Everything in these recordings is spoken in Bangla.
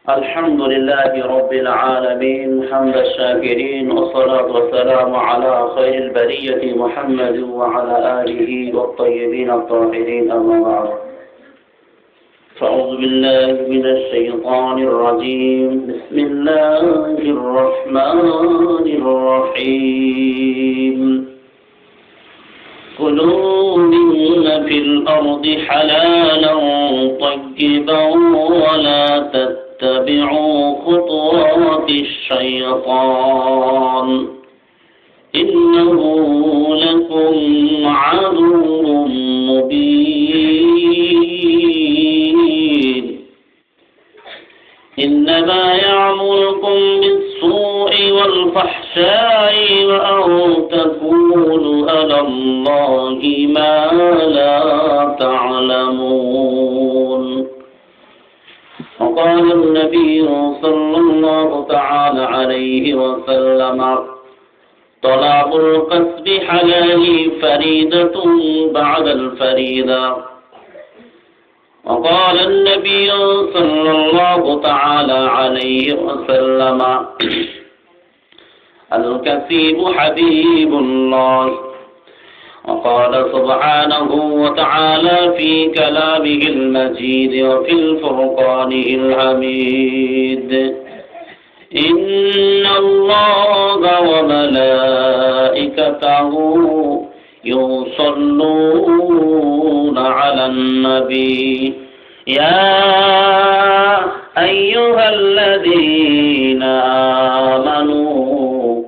الحمد لله رب العالمين حمد الشاكرين والصلاة والسلام على خير البرية محمد وعلى آله والطيبين الطاهرين أما بعد فأعوذ بالله من الشيطان الرجيم بسم الله الرحمن الرحيم كلوا مما في الأرض حلالا طيبا ولا تتبعوا خطوات الشيطان إنه لكم عدو مبين إنما يعمركم بالسوء والفحشاء وأن تقولوا على الله ما لا تعلمون وقال النبي صلى الله تعالى عليه وسلم طلب الكسب حلال فريضة بعد الفريضة وقال النبي صلى الله تعالى عليه وسلم الكسب حبيب الله وقال سبحانه وتعالى في كلامه المجيد وفي الفرقان الحميد إن الله وملائكته يصلون على النبي يا أيها الذين آمنوا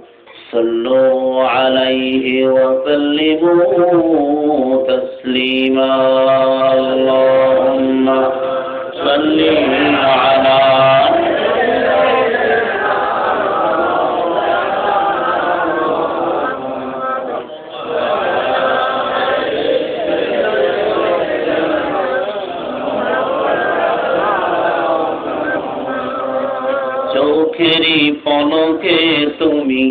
صلوا عليه وسلموا تسليما اللهم صل على চোখেরই পলকে তুমি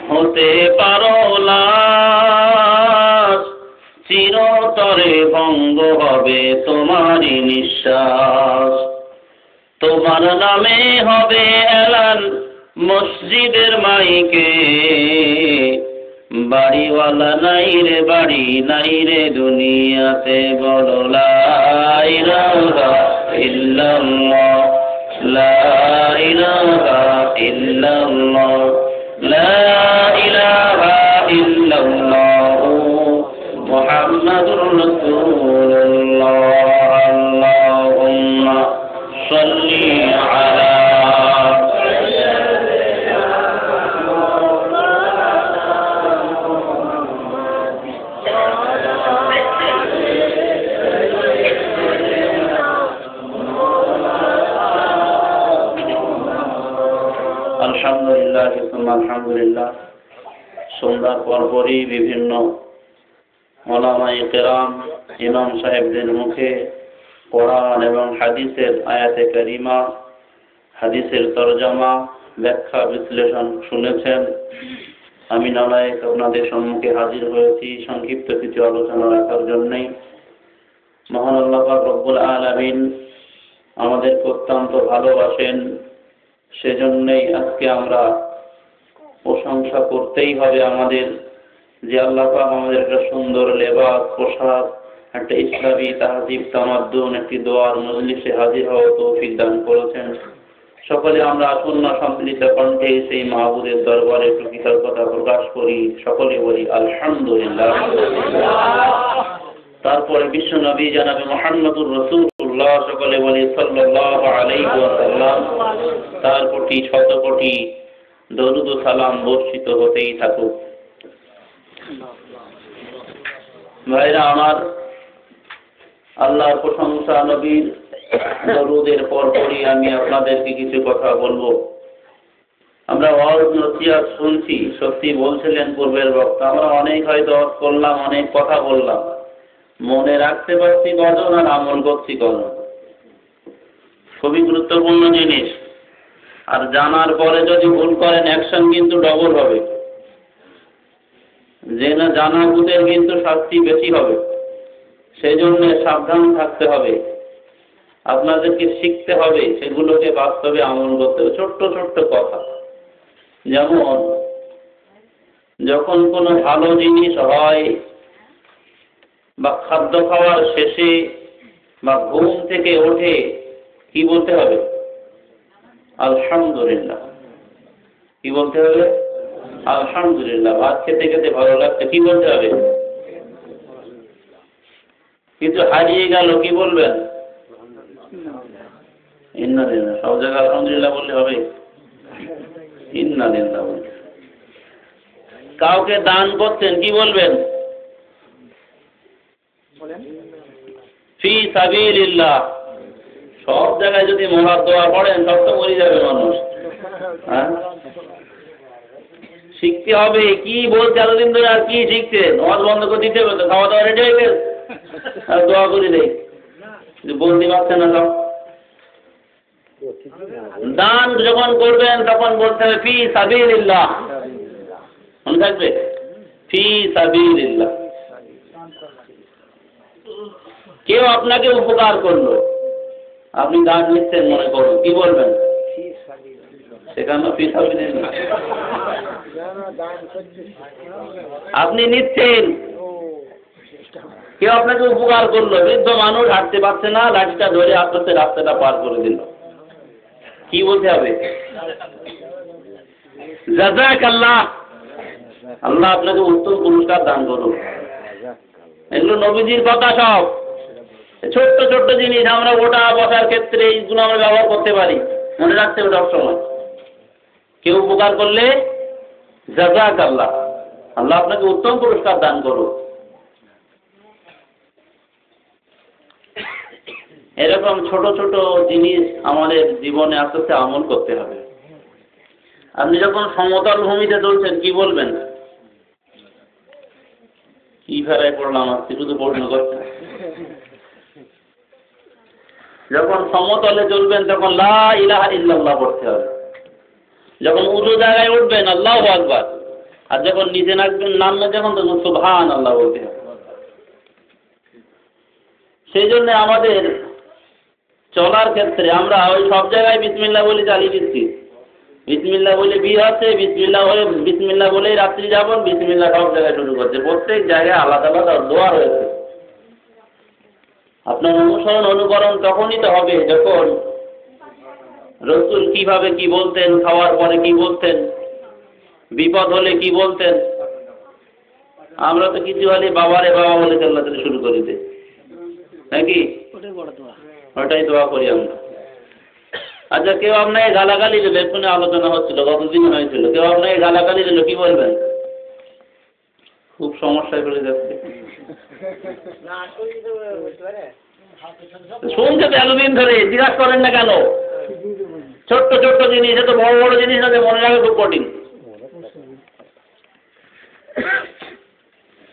হতে পারো লাশ চিরতরে ভঙ্গ হবে তোমারই নিঃশ্বাস তোমার নামে হবে এলান মসজিদের মাইকে বাড়িওয়ালা নাই রে বাড়ি নাই রে দুনিয়াতে বলো লা ইলাহা ইল্লাল্লাহ লা ইলাহা ইল্লাল্লাহ لا إله إلا الله محمد رسول الله اللهم صل على আলহামদুলিল্লাহ আলহামদুলিল্লাহ সন্ধ্যার পরপরই বিভিন্ন ওলামায়ে কেরাম ইমাম সাহেবদের মুখে কোরআন এবং হাদিসের আয়াতে কারিমা হাদিসের তরজমা ব্যাখ্যা বিশ্লেষণ শুনেছেন। আমি নালায়েক আপনাদের সম্মুখে হাজির হয়েছি সংক্ষিপ্ত কিছু আলোচনা রাখার জন্যই। মহান আল্লাহ পাক রব্বুল আলামিন আমাদেরকে অত্যন্ত ভালোবাসেন, সেজন্যই আজকে আমরা প্রশংসা করতেই হবে আমাদের যে আল্লাহ পাক আমাদের একটা সুন্দর লেবাস পোশাক একটা ইসলামী তাহজিব তামাদ্দুন একটি দোয়ার মজলিসে হাজির হওয়ার তৌফিক দান করেছেন। সকলে আমরা আসন্ন সম্মিলিত কণ্ঠে সেই মাহবুবের দরবারে একটু কৃতজ্ঞতা প্রকাশ করি, সকলে বলি আলহামদুলিল্লাহ। তারপরে বিশ্ব নবী জনাবে মুহাম্মদুর রাসূলুল্লাহ সকলে বলি সাল্লাল্লাহু আলাইহি ওয়াসাল্লাম, তার প্রতি শত কোটি দরুদ ও সালাম বর্ষিত হতেই থাকুক। ভাইরা আমার, আল্লাহর প্রশংসা, নবীর দরুদের পরপরই আমি আপনাদেরকে কিছু কথা বলবো। আমরা ওয়াজ নসিহত শুনছি, সত্যি বলছিলেন পূর্বের বক্তা, আমরা অনেক হয়তো ওয়াজ করলাম, অনেক কথা বললাম, মনে রাখতে পারছি কজন আর আমল করছি কজন। খুবই গুরুত্বপূর্ণ জিনিস। আর জানার পরে যদি ভুল করেন অ্যাকশন কিন্তু ডবল হবে। যে না জানা ভুলের কিন্তু শাস্তি বেশি হবে, সেই জন্য সাবধান থাকতে হবে। আপনাদেরকে শিখতে হবে, সেগুলোকে বাস্তবে আমল করতে হবে। ছোট্ট ছোট্ট কথা, যেমন যখন কোনো ভালো জিনিস হয় বা খাদ্য খাওয়ার শেষে বা ঘুম থেকে ওঠে কি বলতে হবে? আলহামদুলিল্লাহ। কি বলতে হবে? আলহামদুলিল্লাহ। ভাত খেতে খেতে ভালো লাগছে, কি বলতে হবে? কিন্তু হারিয়ে গেল, কি বলবেন? ইন্নালিল্লাহ। সব জায়গায় আলহামদুলিল্লাহ বললে হবে? ইন্নালিল্লাহ। কাউকে দান করতেন, কি বলবেন? ফি সাবিলিল্লাহ। সব জায়গায় যদি মরার দোয়া পড়েন সব তো মরে যাবে মানুষ। হ্যাঁ, শিখতে হবে। কি বলছে এতদিন ধরে, আর কি শিখছেন? নামাজ বন্ধ করে দিতে হবে তো, খাওয়া দাওয়া রেডি হয়ে গেছে, আর দোয়া করে দেয়, বলতে পারছে না সব। দান যখন করবেন তখন বলতে হবে ফি সাবিলিল্লাহ। মনে থাকবে? ফি সাবিলিল্লাহ। কেউ আপনাকে উপকার করলো, আপনি দান নিচ্ছেন মনে করুন, কি বলবেন? সেখানে ফি সাবিলিল্লাহ। আপনি নিচ্ছেন, কেউ আপনাকে উপকার করলো, বৃদ্ধ মানুষ হাঁটতে পারছে না, লাঠিটা ধরে আপনাকে রাস্তাটা পার করে দিল, কি বলতে হবে? জাযাকাল্লাহ। আল্লাহ আপনাকে উত্তম পুরস্কার দান করুন। এগুলো নবীজির কথা। সব ছোট্ট ছোট্ট জিনিস আমরা ওটা বসার ক্ষেত্রে এইগুলো আমরা ব্যবহার করতে পারি, মনে রাখতে হবে সবসময়। কেউ উপকার করলে জাযাকাল্লাহ, আল্লাহ আপনাকে উত্তম পুরস্কার দান করুন। এরকম ছোট ছোট জিনিস আমাদের জীবনে আস্তে আস্তে আমল করতে হবে। আপনি যখন সমতল ভূমিতে চলছেন কি বলবেন? কি ফেরায় পড়লাম আজকে, শুধু প্রশ্ন করছেন। যখন সমতলে চলবেন তখন লা ইলাহা ইল্লাল্লাহ পড়তে হবে। যখন উঁচু জায়গায় উঠবেন আল্লাহু আকবার, আর যখন নিচে নামবেন তখন সুবহানাল্লাহ বলতে হবে। সেই জন্য আমাদের চলার ক্ষেত্রে আমরা ওই সব জায়গায় বিসমিল্লাহ বলে চালিয়ে দিচ্ছি। বিসমিল্লাহ বলে বিয়ে হচ্ছে, বিসমিল্লাহ বলেই রাত্রি যাপন, বিসমিল্লাহ সব জায়গায় শুরু করছে। প্রত্যেক জায়গায় আলাদা আলাদা দোয়া রয়েছে। আপনার অনুসরণ অনুকরণ তখনই তো হবে যখন রাসূল কিভাবে কি বলতেন, খাওয়ার পরে কি বলতেন, বিপদ হলে কি বলতেন। আমরা তো কিছু হলে বাবারে বাবা বলে চাল্লাতে শুরু করে দিই, নাকি? ওটাই দোয়া করি আমরা। আচ্ছা, কেউ আপনাকে গালাগালি দিল, এক্ষুনি আলোচনা হচ্ছিল, গতদিন হয়েছিল, কেউ আপনাকে গালাগালি দিল, কি বলবেন? খুব সমস্যায় পড়ে যাচ্ছে। শুনছে তো এতদিন ধরে, জিজ্ঞাসা করেন না কেন? ছোট্ট ছোট্ট জিনিস, এত বড় বড় জিনিস না, মনে রাখা খুব কঠিন।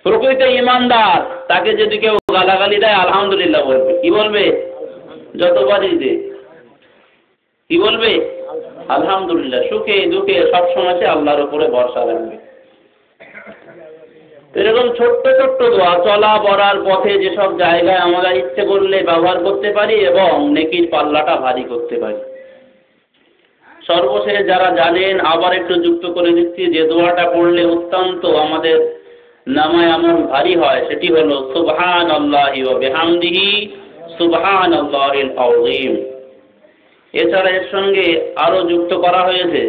প্রকৃত ইমানদার তাকে যদি কেউ গালাগালি দেয় আলহামদুলিল্লাহ বলবে। কি বলবে? যতবারই দে কি বলবে? আলহামদুলিল্লাহ। সুখে দুঃখে সবসময় সে আল্লাহর উপরে ভরসা রাখবে। এরকম ছোট্ট ছোট্ট দোয়া চলা বলার পথে যেসব জায়গায় আমরা ইচ্ছে করলে ব্যবহার করতে পারি এবং নেকির পাল্লাটা ভারী করতে পারি। সর্বশেষ যারা জানেন আবার একটু যুক্ত করে দিচ্ছি, যে দোয়াটা পড়লে অত্যন্ত আমাদের নামায় আমল ভারী হয়, সেটি হলো সুবহানাল্লাহি ওয়া বিহামদিহি সুবহানাল্লাহিল আযীম। এছাড়া এর সঙ্গে আরো যুক্ত করা হয়েছে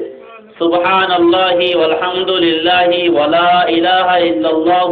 সুবহানাল্লাহি ওয়াল হামদুলিল্লাহি ওয়া লা ইলাহা ইল্লাল্লাহ